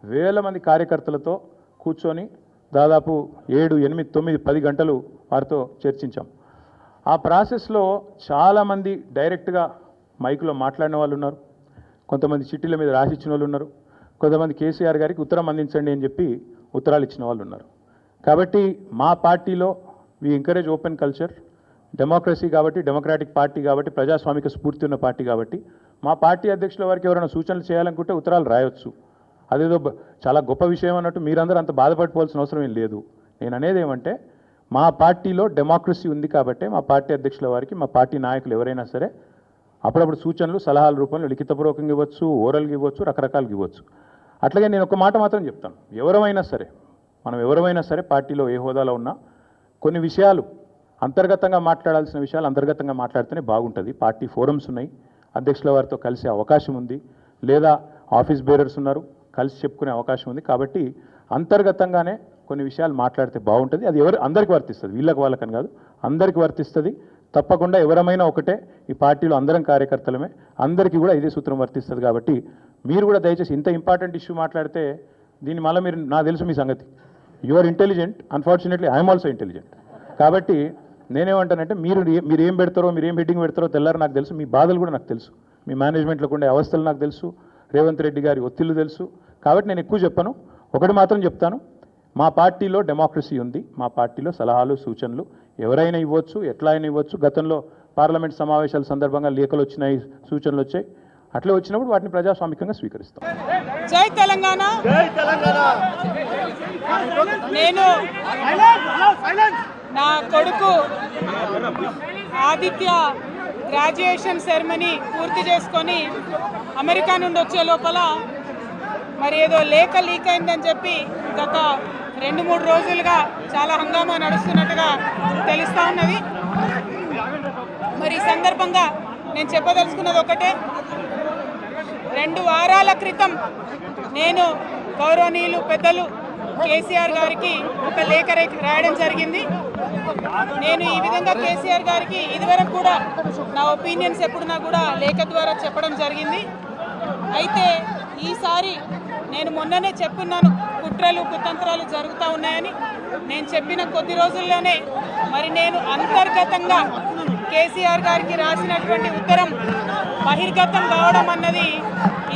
వేల మంది కార్యకర్తలతో కూర్చొని దాదాపు 7, 8, 9, 10 గంటలు వారితో చర్చించాం. ఆ ప్రాసెస్లో చాలామంది డైరెక్ట్గా మైకులో మాట్లాడిన వాళ్ళు ఉన్నారు, కొంతమంది చిట్టీల మీద రాసిచ్చిన వాళ్ళు ఉన్నారు, కొంతమంది కేసీఆర్ గారికి ఉత్తరం అందించండి అని చెప్పి ఉత్తరాలు ఇచ్చిన వాళ్ళు ఉన్నారు. కాబట్టి మా పార్టీలో we encourage open culture, democracy కాబట్టి, డెమోక్రాటిక్ పార్టీ కాబట్టి, ప్రజాస్వామిక స్ఫూర్తి ఉన్న పార్టీ కాబట్టి మా పార్టీ అధ్యక్షుల వారికి ఎవరైనా సూచనలు చేయాలనుకుంటే ఉత్తరాలు రాయొచ్చు. అదేదో చాలా గొప్ప విషయం అన్నట్టు మీరందరూ అంత బాధపడిపోవాల్సిన అవసరం ఏం లేదు. నేను అనేది ఏమంటే మా పార్టీలో డెమోక్రసీ ఉంది కాబట్టి మా పార్టీ అధ్యక్షుల వారికి మా పార్టీ నాయకులు ఎవరైనా సరే అప్పుడప్పుడు సూచనలు సలహాల రూపంలో లిఖితపూర్వకంగా ఇవ్వచ్చు, ఓరల్గా ఇవ్వచ్చు, రకరకాలుగా ఇవ్వచ్చు. అట్లాగే నేను ఒక మాట మాత్రం చెప్తాను, మనం ఎవరైనా సరే పార్టీలో ఏ హోదాలో ఉన్నా కొన్ని విషయాలు అంతర్గతంగా మాట్లాడాల్సిన విషయాలు అంతర్గతంగా మాట్లాడితేనే బాగుంటుంది. పార్టీ ఫోరమ్స్ ఉన్నాయి, అధ్యక్షుల వారితో కలిసే అవకాశం ఉంది, లేదా ఆఫీస్ బేరర్స్ ఉన్నారు, కలిసి చెప్పుకునే అవకాశం ఉంది. కాబట్టి అంతర్గతంగానే కొన్ని విషయాలు మాట్లాడితే బాగుంటుంది. అది అందరికీ వర్తిస్తుంది, వీళ్ళకి వాళ్ళకని కాదు, అందరికీ వర్తిస్తుంది. తప్పకుండా ఎవరమైనా ఒకటే, ఈ పార్టీలో అందరం కార్యకర్తలమే, అందరికీ కూడా ఇదే సూత్రం వర్తిస్తుంది. కాబట్టి మీరు కూడా దయచేసి ఇంత ఇంపార్టెంట్ ఇష్యూ మాట్లాడితే దీని మళ్ళీ మీరు, నాకు తెలుసు మీ సంగతి, you are intelligent, unfortunately I'm also intelligent. కాబట్టి నేనేమంటానంటే మీరు ఏం పెడతారో, మీరు ఏం హెడ్డింగ్ పెడతారో తెల్లారు నాకు తెలుసు, మీ బాధలు కూడా నాకు తెలుసు, మీ మేనేజ్మెంట్లోకి ఉండే అవస్థలు నాకు తెలుసు, రేవంత్ రెడ్డి గారి ఒత్తిళ్లు తెలుసు. కాబట్టి నేను ఎక్కువ చెప్పను, ఒకటి మాత్రం చెప్తాను, మా పార్టీలో డెమోక్రసీ ఉంది, మా పార్టీలో సలహాలు సూచనలు ఎవరైనా ఇవ్వచ్చు, ఎట్లా అయినా ఇవ్వచ్చు. గతంలో పార్లమెంట్ సమావేశాల సందర్భంగా లేఖలు వచ్చినాయి, సూచనలు వచ్చాయి, అట్లా వచ్చినప్పుడు వాటిని ప్రజాస్వామికంగా స్వీకరిస్తాం. జై తెలంగాణ. నేను నా కొడుకు ఆదిత్య గ్రాడ్యుయేషన్ సెరమనీ పూర్తి చేసుకొని అమెరికా నుండి వచ్చే లోపల మరి ఏదో లేఖ లీక్ అయిందని చెప్పి గత 2-3 రోజులుగా చాలా హంగామా నడుస్తున్నట్టుగా తెలుస్తూ ఉన్నది. మరి ఈ సందర్భంగా నేను చెప్పదలుచుకున్నది ఒకటే, 2 వారాల క్రితం నేను గౌరవనీయులు పెద్దలు కేసీఆర్ గారికి ఒక లేఖ రాయడం జరిగింది. నేను ఈ విధంగా కేసీఆర్ గారికి ఇదివరకు కూడా నా ఒపీనియన్స్ ఎప్పుడున్నా కూడా లేఖ ద్వారా చెప్పడం జరిగింది. అయితే ఈసారి నేను మొన్ననే చెప్పున్నాను, కుట్రలు కుతంత్రాలు జరుగుతూ ఉన్నాయని. నేను చెప్పిన కొద్ది రోజుల్లోనే మరి నేను అంతర్గతంగా కేసీఆర్ గారికి రాసినటువంటి ఉత్తరం బహిర్గతం కావడం అన్నది,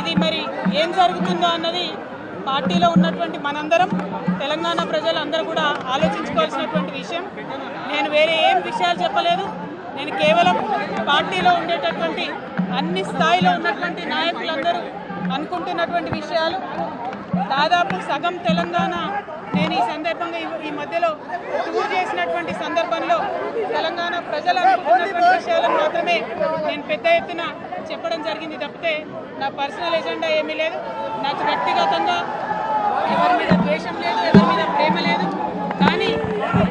ఇది మరి ఏం జరుగుతుందో అన్నది పార్టీలో ఉన్నటువంటి మనందరం, తెలంగాణ ప్రజలందరూ కూడా ఆలోచించుకోవాల్సినటువంటి విషయం. నేను వేరే ఏం విషయాలు చెప్పలేదు, నేను కేవలం పార్టీలో ఉండేటటువంటి అన్ని స్థాయిలో ఉన్నటువంటి నాయకులందరూ అనుకుంటున్నటువంటి విషయాలు. దాదాపు సగం తెలంగాణ నేను ఈ సందర్భంగా ఈ మధ్యలో టూర్ చేసినటువంటి సందర్భంలో తెలంగాణ ప్రజలు అనుకుంటున్నటువంటి విషయాలను మాత్రమే నేను పెద్ద ఎత్తున చెప్పడం జరిగింది తప్పితే నా పర్సనల్ ఎజెండా ఏమీ లేదు. నాకు వ్యక్తిగతంగా ఎవరి మీద ద్వేషం లేదు, ఎవరి మీద ప్రేమ లేదు. కానీ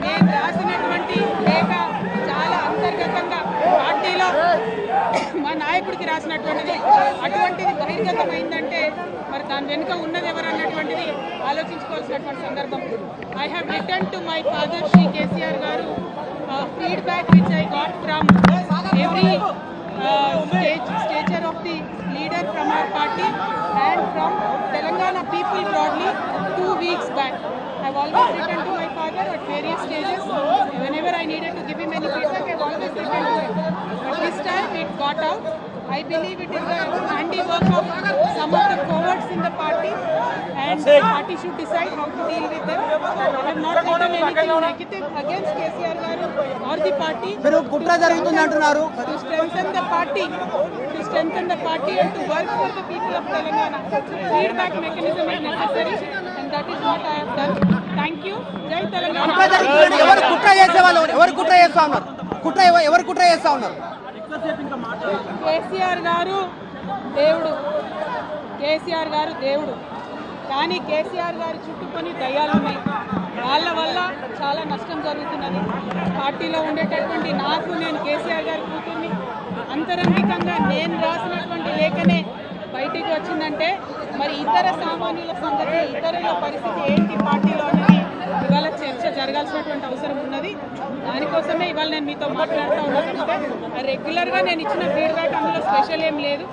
నేను రాసినటువంటి లేఖ చాలా అంతర్గతంగా పార్టీలో మా నాయకుడికి రాసినటువంటిది. అటువంటిది బహిర్గతమైందంటే మరి దాని వెనుక ఉన్నది ఎవరన్నటువంటిది ఆలోచించుకోవాల్సినటువంటి సందర్భం. I have return to my father Shri KCR గారు feedback which I got from every stature of the leader from our party and from Telangana people broadly 2 weeks back. I've always written to my father at various stages. Whenever I needed to give him any feedback, I've always written to him. But this time it got out. I believe it is the handiwork of some of the cowards in the party, and the party should decide how to deal with them. I have not written anything negative against KCR garu or the party. To strengthen the party and to work for the people of Telangana. Feedback mechanism is necessary, and that is what I have done. Thank you. Jai Telangana. KCR గారు దేవుడు, కానీ కేసీఆర్ గారి చుట్టుకొని దయ్యాలు ఉన్నాయి. వాళ్ళ వల్ల చాలా నష్టం జరుగుతున్నది. పార్టీలో ఉండేటటువంటి నేను కేసీఆర్ గారి కూతుర్ని, అంతరంగికంగా నేను రాసినటువంటి లేఖనే బయటికి వచ్చిందంటే మరి ఇతర సామాన్యుల సంగతి, ఇతరుల పరిస్థితి ఏంటి పార్టీలో అనేది ఇవాళ చర్చ జరగాల్సినటువంటి అవసరం ఉన్నది. దానికోసమే ఇవాళ నేను మీతో మాట్లాడుతూ ఉన్నానంటే రెగ్యులర్గా నేను ఇచ్చిన ఫీడ్బ్యాక్ అందులో స్పెషల్ ఏం లేదు.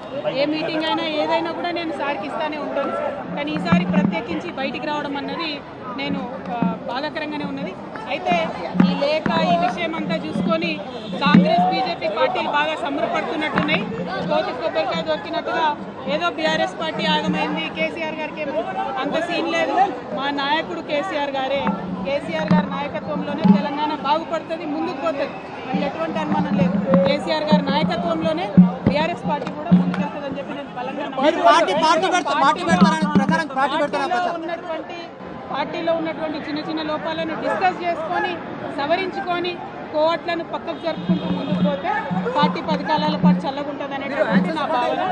ఏ మీటింగ్ అయినా ఏదైనా కూడా నేను సార్కి ఇస్తానే ఉంటాను. కానీ ఈసారి ప్రత్యేకించి బయటికి రావడం అన్నది నేను బాధాకరంగానే ఉన్నది. అయితే ఈ లేఖ ఈ విషయం అంతా చూసుకొని కాంగ్రెస్ బీజేపీ పార్టీలు బాగా సంబరపడుతున్నట్టున్నాయి. కోతి కొబ్బరికాయ దొరికినట్టుగా ఏదో బీఆర్ఎస్ పార్టీ ఆగమైంది, కేసీఆర్ గారికి ఏమో అంత సీన్ లేదు. మా నాయకుడు కేసీఆర్ గారి నాయకత్వంలోనే తెలంగాణ బాగుపడుతుంది, ముందుకు పోతుంది. మనకి ఎటువంటి అనుమానం లేదు. కేసీఆర్ గారి నాయకత్వంలోనే బీఆర్ఎస్ పార్టీ కూడా ముందుకెళ్తుందని చెప్పి నేను బలంగా పార్టీలో ఉన్నటువంటి చిన్న చిన్న లోపాలను డిస్కస్ చేసుకొని సవరించుకొని కోవట్లను పక్కకు జరుపుకుంటూ ముందుకు పోతే పార్టీ 10 కాలాల పాటు చల్లగుంటుంది అనేటువంటి నా భావన.